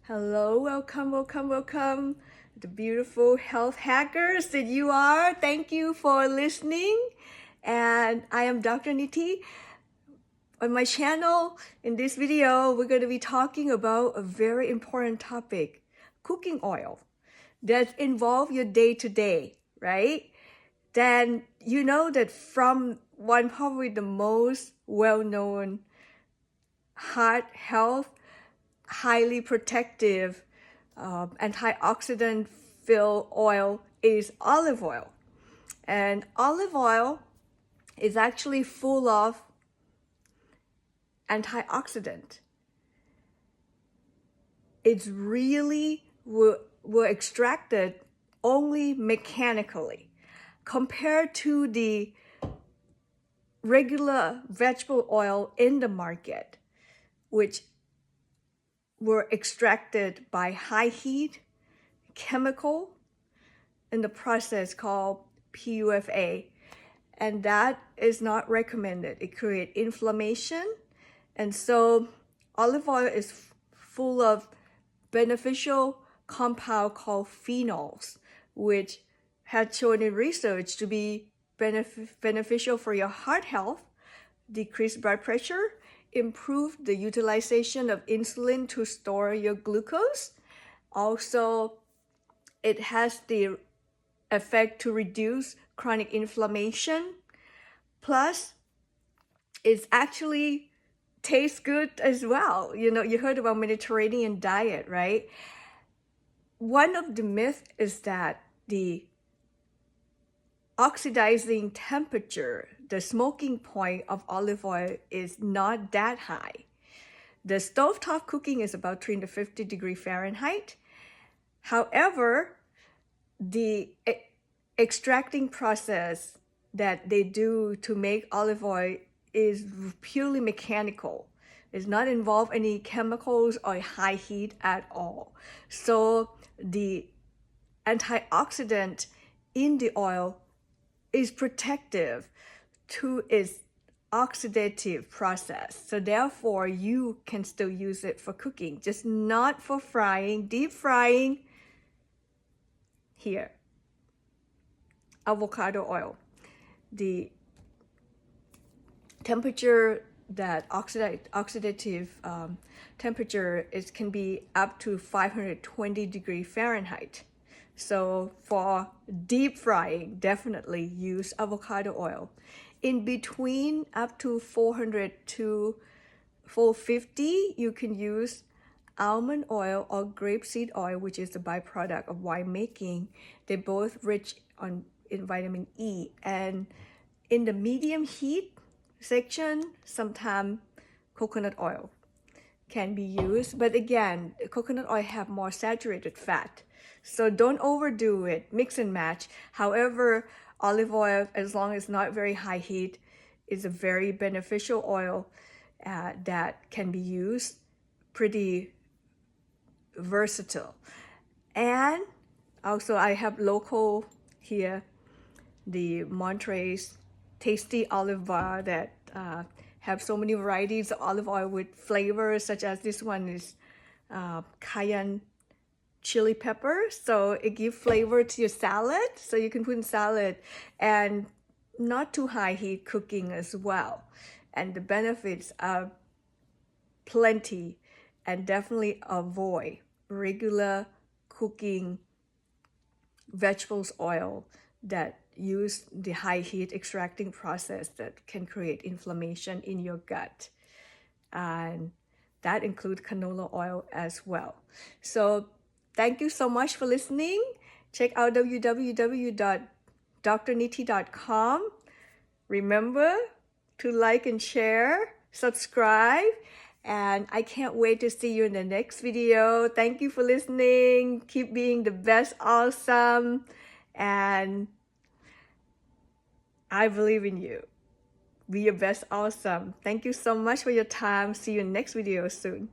Hello, welcome, the beautiful health hackers that you are. Thank you for listening. And I am Dr. Niti. On my channel, in this video, we're going to be talking about a very important topic, cooking oil, that involve your day-to-day, right? Then you know that from one probably the most well-known heart health highly protective antioxidant filled oil is olive oil. And olive oil is actually full of antioxidant. It's really were extracted only mechanically compared to the regular vegetable oil in the market, which were extracted by high heat chemical in the process called PUFA, and that is not recommended. It creates inflammation, and so olive oil is full of beneficial compound called phenols, which had shown in research to be beneficial for your heart health, decrease blood pressure, improve the utilization of insulin to store your glucose. Also, it has the effect to reduce chronic inflammation. Plus, it actually tastes good as well. You know, you heard about Mediterranean diet, right? One of the myths is that the oxidizing temperature, the smoking point of olive oil is not that high. The stovetop cooking is about 350 degrees Fahrenheit. However, the extracting process that they do to make olive oil is purely mechanical. It's not involve any chemicals or high heat at all. So the antioxidant in the oil is protective to its oxidative process. So therefore, you can still use it for cooking, just not for frying, deep frying. Here, avocado oil. The temperature that oxidative temperature can be up to 520 degrees Fahrenheit. So for deep frying, definitely use avocado oil. In between up to 400 to 450, you can use almond oil or grapeseed oil, which is the byproduct of winemaking. They're both rich in vitamin E. And in the medium heat section, sometimes coconut oil can be used. But again, coconut oil have more saturated fat. So don't overdo it, mix and match. However, olive oil, as long as not very high heat, is a very beneficial oil that can be used, pretty versatile. And also I have local here, the Monterey's tasty olive bar that have so many varieties of olive oil with flavors, such as this one is cayenne chili pepper. So it gives flavor to your salad. So you can put in salad, and not too high heat cooking as well. And the benefits are plenty, and definitely avoid regular cooking vegetables oil that use the high heat extracting process that can create inflammation in your gut. And that includes canola oil as well. So thank you so much for listening. Check out www.drniti.com. Remember to like and share, subscribe, and I can't wait to see you in the next video. Thank you for listening. Keep being the best awesome, and I believe in you. Be your best awesome. Thank you so much for your time. See you in the next video soon.